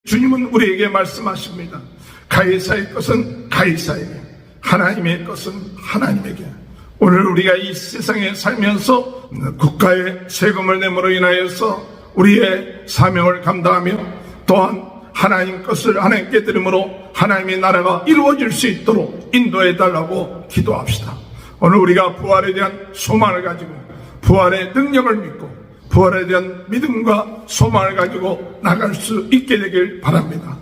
주님은 우리에게 말씀하십니다. 가이사의 것은 가이사에게, 하나님의 것은 하나님에게. 오늘 우리가 이 세상에 살면서 국가의 세금을 내므로 인하여서 우리의 사명을 감당하며 또한 하나님 것을 하나님께 드림으로 하나님의 나라가 이루어질 수 있도록 인도해 달라고 기도합시다. 오늘 우리가 부활에 대한 소망을 가지고 부활의 능력을 믿고 부활에 대한 믿음과 소망을 가지고 나갈 수 있게 되길 바랍니다.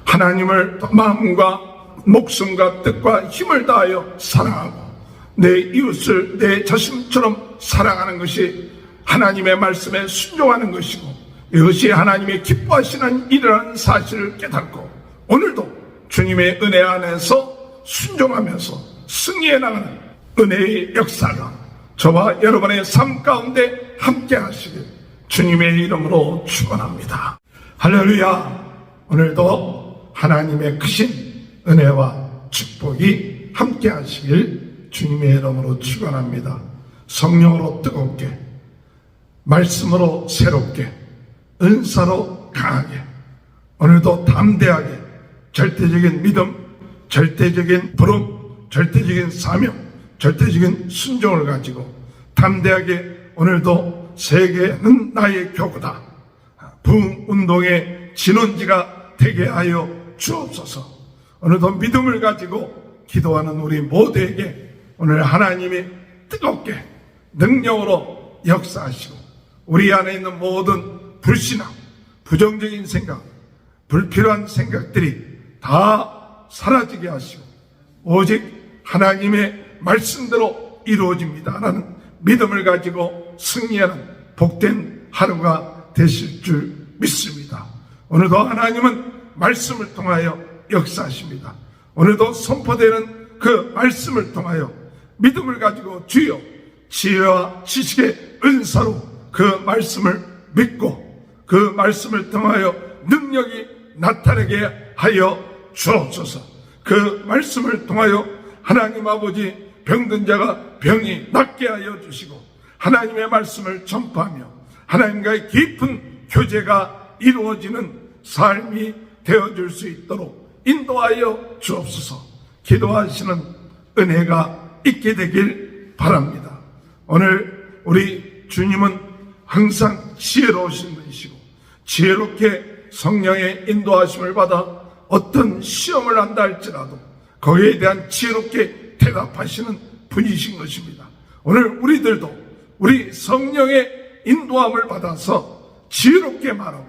하나님을 마음과 목숨과 뜻과 힘을 다하여 사랑하고 내 이웃을 내 자신처럼 사랑하는 것이 하나님의 말씀에 순종하는 것이고 이것이 하나님의 기뻐하시는 일이라는 사실을 깨닫고 오늘도 주님의 은혜 안에서 순종하면서 승리해 나가는 은혜의 역사가 저와 여러분의 삶 가운데 함께 하시길 주님의 이름으로 축원합니다. 할렐루야. 오늘도 하나님의 크신 은혜와 축복이 함께 하시길 주님의 이름으로 축원합니다. 성령으로 뜨겁게, 말씀으로 새롭게, 은사로 강하게, 오늘도 담대하게 절대적인 믿음, 절대적인 부름, 절대적인 사명, 절대적인 순종을 가지고 담대하게 오늘도 세계는 나의 교구다, 부흥운동의 진원지가 되게 하여 주옵소서. 오늘도 믿음을 가지고 기도하는 우리 모두에게 오늘 하나님이 뜨겁게 능력으로 역사하시고 우리 안에 있는 모든 불신앙, 부정적인 생각, 불필요한 생각들이 다 사라지게 하시고 오직 하나님의 말씀대로 이루어집니다라는 믿음을 가지고 승리하는 복된 하루가 되실 줄 믿습니다. 오늘도 하나님은 말씀을 통하여 역사하십니다. 오늘도 선포되는 그 말씀을 통하여 믿음을 가지고 주여 지혜와 지식의 은사로 그 말씀을 믿고 그 말씀을 통하여 능력이 나타나게 하여 주옵소서. 그 말씀을 통하여 하나님 아버지 병든 자가 병이 낫게 하여 주시고 하나님의 말씀을 전파하며 하나님과의 깊은 교제가 이루어지는 삶이 되어줄 수 있도록 인도하여 주옵소서. 기도하시는 은혜가 있게 되길 바랍니다. 오늘 우리 주님은 항상 지혜로우신 분이시고 지혜롭게 성령의 인도하심을 받아 어떤 시험을 한다 할지라도 거기에 대한 지혜롭게 대답하시는 분이신 것입니다. 오늘 우리들도 우리 성령의 인도함을 받아서 지혜롭게 말하고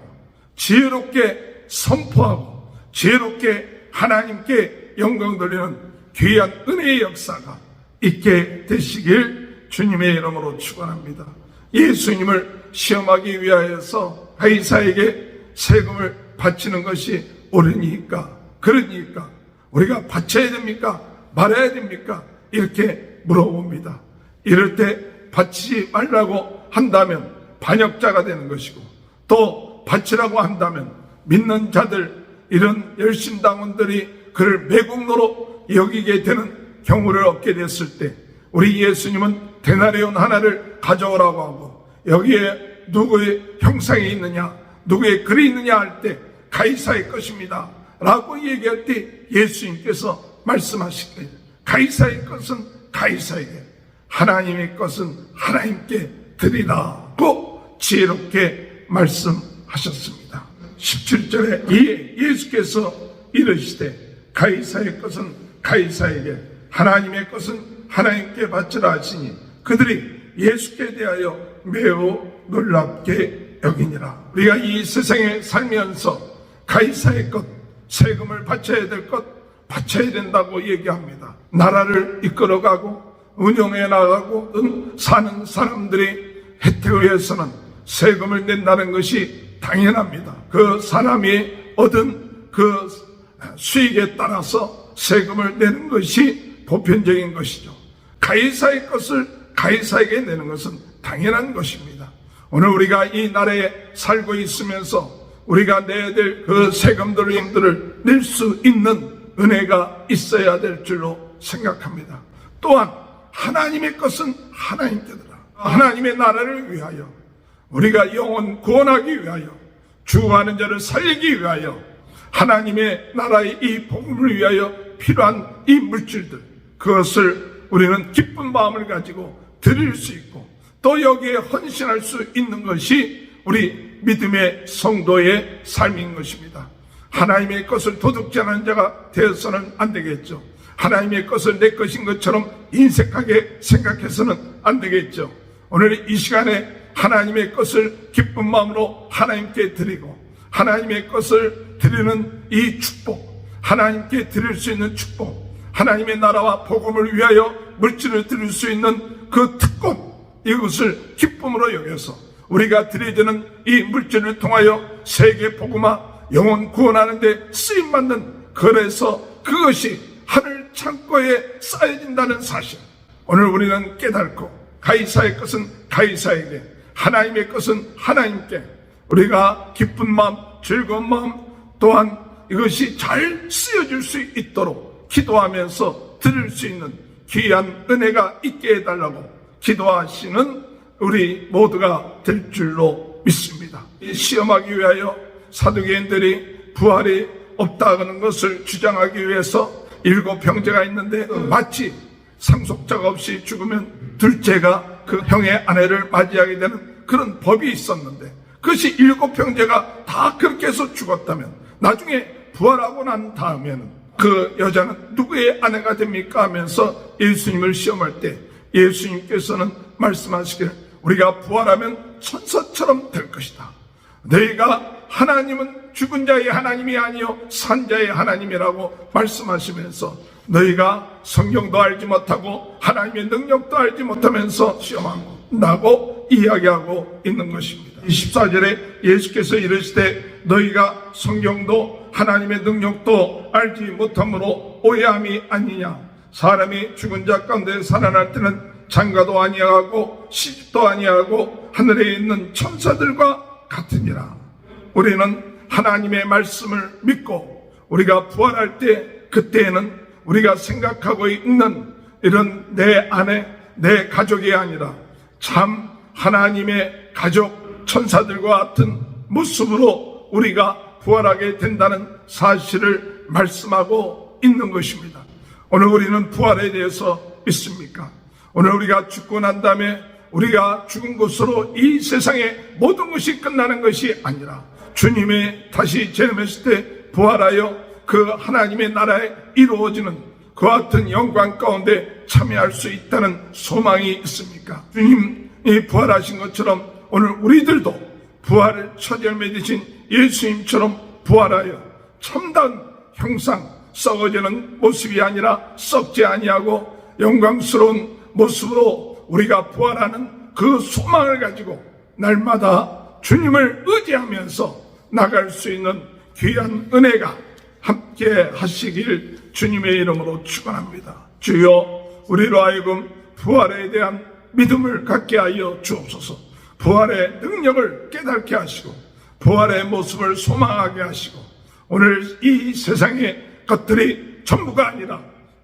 지혜롭게 선포하고 지혜롭게 하나님께 영광 돌리는 귀한 은혜의 역사가 있게 되시길 주님의 이름으로 축원합니다. 예수님을 시험하기 위하여서 가이사에게 세금을 바치는 것이 옳으니까 그러니까 우리가 바쳐야 됩니까? 말아야 됩니까? 이렇게 물어봅니다. 이럴 때 바치지 말라고 한다면 반역자가 되는 것이고 또 바치라고 한다면 믿는 자들 이런 열심당원들이 그를 매국노로 여기게 되는 경우를 얻게 됐을 때 우리 예수님은 데나리온 하나를 가져오라고 하고 여기에 누구의 형상이 있느냐 누구의 글이 있느냐 할 때 가이사의 것입니다 라고 얘기할 때 예수님께서 말씀하시길 가이사의 것은 가이사에게 하나님의 것은 하나님께 드리라고 지혜롭게 말씀하셨습니다. 17절에 이에 예수께서 이르시되 가이사의 것은 가이사에게 하나님의 것은 하나님께 바치라 하시니 그들이 예수께 대하여 매우 놀랍게 여기니라. 우리가 이 세상에 살면서 가이사의 것, 세금을 바쳐야 될 것, 바쳐야 된다고 얘기합니다. 나라를 이끌어가고 운영해 나가고 사는 사람들이 혜택을 위해서는 세금을 낸다는 것이 당연합니다. 그 사람이 얻은 그 수익에 따라서 세금을 내는 것이 보편적인 것이죠. 가이사의 것을 가이사에게 내는 것은 당연한 것입니다. 오늘 우리가 이 나라에 살고 있으면서 우리가 내야 될 그 세금들을 낼 수 있는 은혜가 있어야 될 줄로 생각합니다. 또한 하나님의 것은 하나님께 드라. 하나님의 나라를 위하여 우리가 영혼 구원하기 위하여 죽어가는 자를 살리기 위하여 하나님의 나라의 이 복음을 위하여 필요한 이 물질들, 그것을 우리는 기쁜 마음을 가지고 드릴 수 있고 또 여기에 헌신할 수 있는 것이 우리 믿음의 성도의 삶인 것입니다. 하나님의 것을 도둑질하는 자가 되어서는 안 되겠죠. 하나님의 것을 내 것인 것처럼 인색하게 생각해서는 안 되겠죠. 오늘 이 시간에 하나님의 것을 기쁜 마음으로 하나님께 드리고 하나님의 것을 드리는 이 축복, 하나님께 드릴 수 있는 축복, 하나님의 나라와 복음을 위하여 물질을 드릴 수 있는 그 특권, 이것을 기쁨으로 여겨서 우리가 드려지는 이 물질을 통하여 세계 복음화, 영혼 구원하는 데 쓰임받는, 그래서 그것이 하늘 창고에 쌓여진다는 사실, 오늘 우리는 깨닫고 가이사의 것은 가이사에게, 하나님의 것은 하나님께, 우리가 기쁜 마음, 즐거운 마음, 또한 이것이 잘 쓰여질 수 있도록 기도하면서 드릴 수 있는 귀한 은혜가 있게 해달라고 기도하시는 우리 모두가 될 줄로 믿습니다. 시험하기 위하여 사두개인들이 부활이 없다는 것을 주장하기 위해서 7 형제가 있는데 마치 상속자가 없이 죽으면 둘째가 그 형의 아내를 맞이하게 되는 그런 법이 있었는데, 그것이 7 형제가 다 그렇게 해서 죽었다면 나중에 부활하고 난 다음에는 그 여자는 누구의 아내가 됩니까 하면서 예수님을 시험할 때 예수님께서는 말씀하시기를 우리가 부활하면 천사처럼 될 것이다. 너희가 하나님은 죽은 자의 하나님이 아니요 산 자의 하나님이라고 말씀하시면서 너희가 성경도 알지 못하고 하나님의 능력도 알지 못하면서 시험한다고 이야기하고 있는 것입니다. 14절에 예수께서 이르시되 너희가 성경도 하나님의 능력도 알지 못함으로 오해함이 아니냐. 사람이 죽은 자 가운데 살아날 때는 장가도 아니하고 시집도 아니하고 하늘에 있는 천사들과 같으니라. 우리는 하나님의 말씀을 믿고 우리가 부활할 때, 그때에는 우리가 생각하고 있는 이런 내 아내, 내 가족이 아니라 참 하나님의 가족, 천사들과 같은 모습으로 우리가 부활하게 된다는 사실을 말씀하고 있는 것입니다. 오늘 우리는 부활에 대해서 믿습니까? 오늘 우리가 죽고 난 다음에 우리가 죽은 것으로 이 세상의 모든 것이 끝나는 것이 아니라 주님의 다시 재림했을 때 부활하여 그 하나님의 나라에 이루어지는 그와 같은 영광 가운데 참여할 수 있다는 소망이 있습니까? 주님이 부활하신 것처럼 오늘 우리들도 부활을 첫 열매 되신 예수님처럼 부활하여 참다운 형상, 썩어지는 모습이 아니라 썩지 아니하고 영광스러운 모습으로 우리가 부활하는 그 소망을 가지고 날마다 주님을 의지하면서 나갈 수 있는 귀한 은혜가 함께 하시길 주님의 이름으로 축원합니다. 주여, 우리로 하여금 부활에 대한 믿음을 갖게 하여 주옵소서. 부활의 능력을 깨닫게 하시고 부활의 모습을 소망하게 하시고 오늘 이 세상의 것들이 전부가 아니라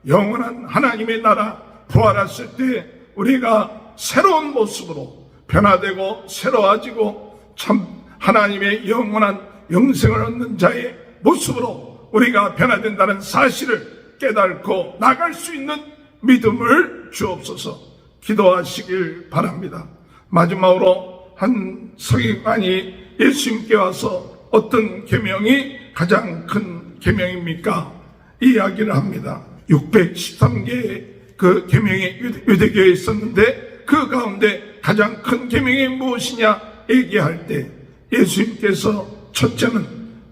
영원한 하나님의 나라 부활했을 때 우리가 새로운 모습으로 변화되고 새로워지고 참 하나님의 영원한 영생을 얻는 자의 모습으로 우리가 변화된다는 사실을 깨닫고 나갈 수 있는 믿음을 주옵소서. 기도하시길 바랍니다. 마지막으로 한 서기관이 예수님께 와서 어떤 계명이 가장 큰 계명입니까? 이야기를 합니다. 613개의 그 계명이 유대교에 있었는데 그 가운데 가장 큰 계명이 무엇이냐 얘기할 때 예수님께서 첫째는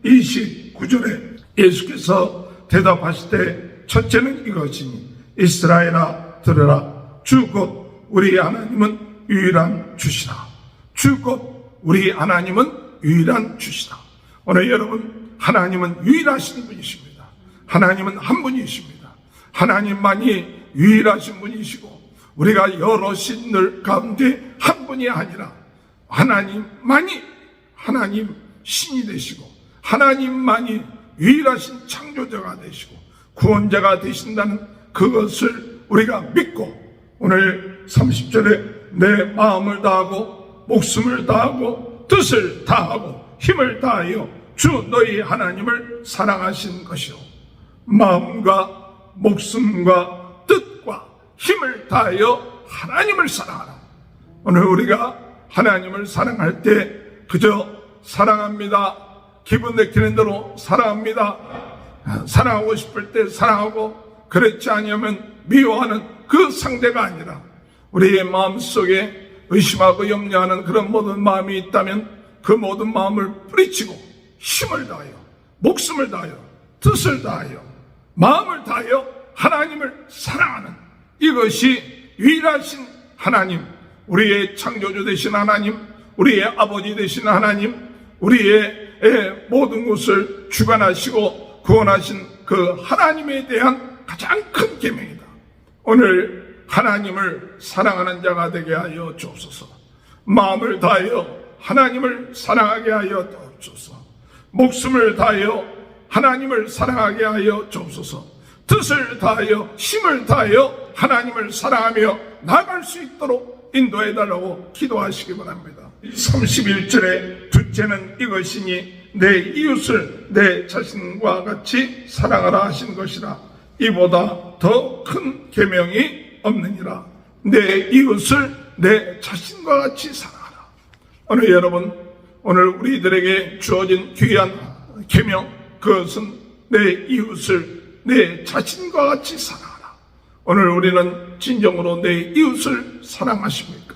29절에 예수께서 대답하실 때 첫째는 이것이니 이스라엘아 들으라. 주 곧 우리 하나님은 유일한 주시다. 주 곧 우리 하나님은 유일한 주시다. 오늘 여러분, 하나님은 유일하신 분이십니다. 하나님은 한 분이십니다. 하나님만이 유일하신 분이시고 우리가 여러 신들 가운데 한 분이 아니라 하나님만이 하나님 신이 되시고 하나님만이 유일하신 창조자가 되시고 구원자가 되신다는 그것을 우리가 믿고 오늘 30절에 내 마음을 다하고 목숨을 다하고 뜻을 다하고 힘을 다하여 주 너희 하나님을 사랑하신 것이요 마음과 목숨과 뜻과 힘을 다하여 하나님을 사랑하라. 오늘 우리가 하나님을 사랑할 때 그저 사랑합니다, 기분 내키는 대로 사랑합니다, 사랑하고 싶을 때 사랑하고 그렇지 않으면 미워하는 그 상대가 아니라 우리의 마음속에 의심하고 염려하는 그런 모든 마음이 있다면 그 모든 마음을 뿌리치고 힘을 다하여 목숨을 다하여 뜻을 다하여 마음을 다하여 하나님을 사랑하는 이것이 유일하신 하나님, 우리의 창조주 되신 하나님, 우리의 아버지 되신 하나님, 우리의 모든 것을 주관하시고 구원하신 그 하나님에 대한 가장 큰 계명이다. 오늘 하나님을 사랑하는 자가 되게 하여 주옵소서. 마음을 다하여 하나님을 사랑하게 하여 주옵소서. 목숨을 다하여 하나님을 사랑하게 하여 주옵소서. 뜻을 다하여 힘을 다하여 하나님을 사랑하며 나아갈 수 있도록 인도해달라고 기도하시기 바랍니다. 31절에 둘째는 이것이니 내 이웃을 내 자신과 같이 사랑하라 하신 것이라. 이보다 더 큰 계명이 없느니라. 내 이웃을 내 자신과 같이 사랑하라. 오늘 여러분, 오늘 우리들에게 주어진 귀한 계명, 그것은 내 이웃을 내 자신과 같이 사랑하라. 오늘 우리는 진정으로 내 이웃을 사랑하십니까?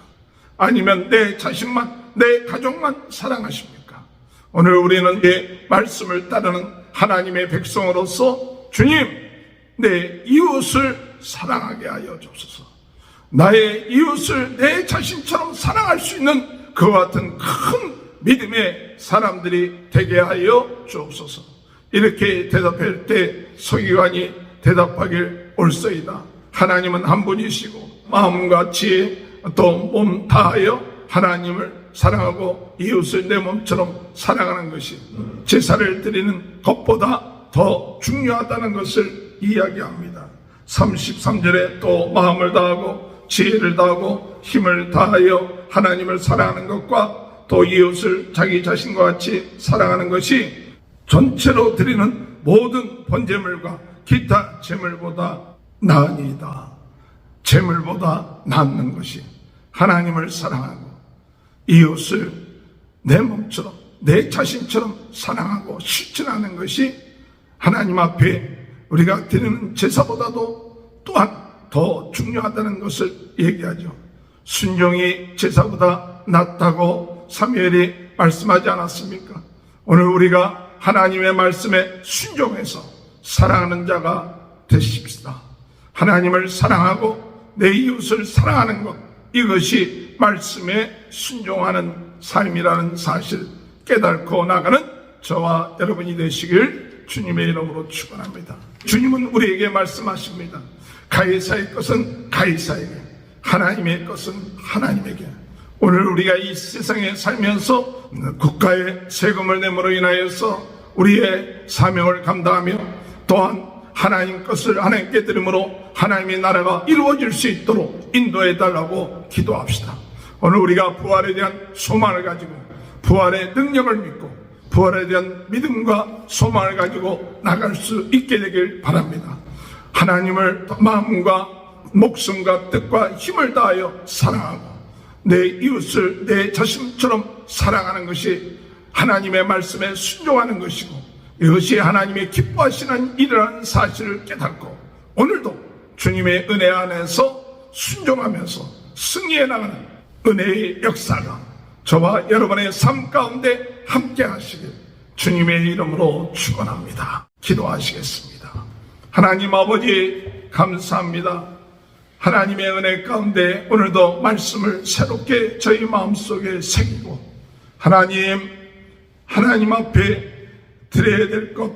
아니면 내 자신만, 내 가족만 사랑하십니까? 오늘 우리는 이 말씀을 따르는 하나님의 백성으로서 주님, 내 이웃을 사랑하게 하여 주옵소서. 나의 이웃을 내 자신처럼 사랑할 수 있는 그와 같은 큰 믿음의 사람들이 되게 하여 주옵소서. 이렇게 대답할 때 서기관이 대답하길 옳소이다. 하나님은 한 분이시고 마음과 지혜 또 몸 다하여 하나님을 사랑하고 이웃을 내 몸처럼 사랑하는 것이 제사를 드리는 것보다 더 중요하다는 것을 이야기합니다. 33절에 또 마음을 다하고 지혜를 다하고 힘을 다하여 하나님을 사랑하는 것과 또 이웃을 자기 자신과 같이 사랑하는 것이 전체로 드리는 모든 번제물과 기타 제물보다 나으니이다. 제물보다 낫는 것이 하나님을 사랑하고 이웃을 내 몸처럼 내 자신처럼 사랑하고 실천하는 것이 하나님 앞에 우리가 드리는 제사보다도 또한 더 중요하다는 것을 얘기하죠. 순종이 제사보다 낫다고 사무엘이 말씀하지 않았습니까? 오늘 우리가 하나님의 말씀에 순종해서 사랑하는 자가 되십시다. 하나님을 사랑하고 내 이웃을 사랑하는 것, 이것이 말씀에 순종하는 삶이라는 사실 깨닫고 나가는 저와 여러분이 되시길 주님의 이름으로 축원합니다. 주님은 우리에게 말씀하십니다. 가이사의 것은 가이사에게, 하나님의 것은 하나님에게. 오늘 우리가 이 세상에 살면서 국가의 세금을 내므로 인하여서 우리의 사명을 감당하며 또한 하나님 것을 하나님께 드림으로 하나님의 나라가 이루어질 수 있도록 인도해 달라고 기도합시다. 오늘 우리가 부활에 대한 소망을 가지고 부활의 능력을 믿고 부활에 대한 믿음과 소망을 가지고 나갈 수 있게 되길 바랍니다. 하나님을 마음과 목숨과 뜻과 힘을 다하여 사랑하고 내 이웃을 내 자신처럼 사랑하는 것이 하나님의 말씀에 순종하는 것이고 이것이 하나님의 기뻐하시는 일이라는 사실을 깨닫고 오늘도 주님의 은혜 안에서 순종하면서 승리해 나가는 은혜의 역사가 저와 여러분의 삶 가운데 함께 하시길 주님의 이름으로 축원합니다. 기도하시겠습니다. 하나님 아버지 감사합니다. 하나님의 은혜 가운데 오늘도 말씀을 새롭게 저희 마음속에 새기고 하나님 앞에 드려야 될 것,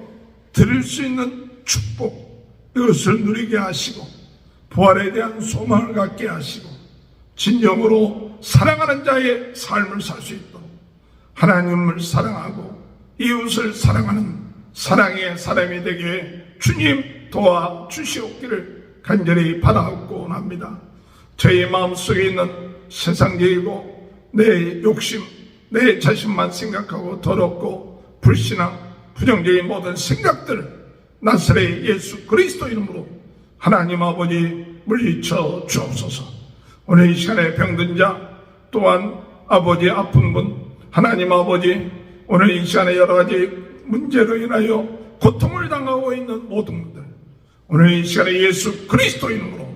드릴 수 있는 축복, 이것을 누리게 하시고 부활에 대한 소망을 갖게 하시고 진정으로 사랑하는 자의 삶을 살 수 있도록 하나님을 사랑하고 이웃을 사랑하는 사랑의 사람이 되게 주님 도와주시옵기를 간절히 바라옵고 합니다. 저희 마음속에 있는 세상적이고 내 욕심, 내 자신만 생각하고 더럽고 불신앙, 부정적인 모든 생각들을 나사렛 예수 그리스도 이름으로 하나님 아버지 물리쳐 주옵소서. 오늘 이 시간에 병든 자, 또한 아버지 아픈 분, 하나님 아버지 오늘 이 시간에 여러 가지 문제로 인하여 고통을 당하고 있는 모든 분들, 오늘 이 시간에 예수 그리스도 이름으로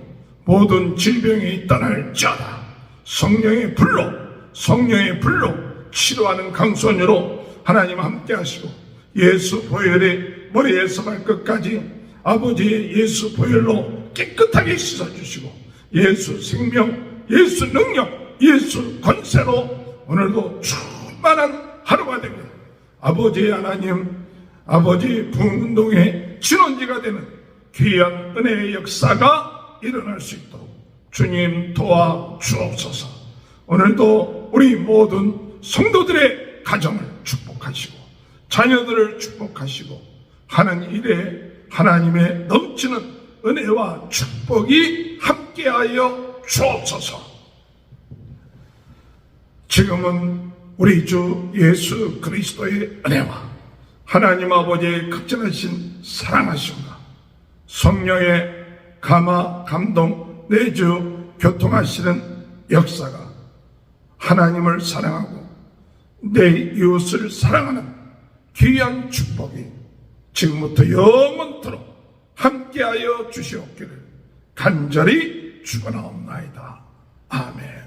모든 질병이 떠날지어다. 성령의 불로 치료하는 강소녀로 하나님 함께 하시고, 예수 보혈의 머리에서 발끝까지 아버지의 예수 보혈로 깨끗하게 씻어주시고, 예수 생명, 예수 능력, 예수 권세로 오늘도 충만한 하루가 되고, 아버지의 하나님, 아버지 부흥운동의 진원지가 되는 귀한 은혜의 역사가 일어날 수 있도록 주님 도와주옵소서. 오늘도 우리 모든 성도들의 가정을 축복하시고 자녀들을 축복하시고 하는 일에 하나님의 넘치는 은혜와 축복이 함께하여 주옵소서. 지금은 우리 주 예수 그리스도의 은혜와 하나님 아버지의 극진하신 사랑하심과 성령의 감화, 감동, 내주, 교통하시는 역사가 하나님을 사랑하고 내 이웃을 사랑하는 귀한 축복이 지금부터 영원토록 함께하여 주시옵기를 간절히 축원하옵나이다. 아멘.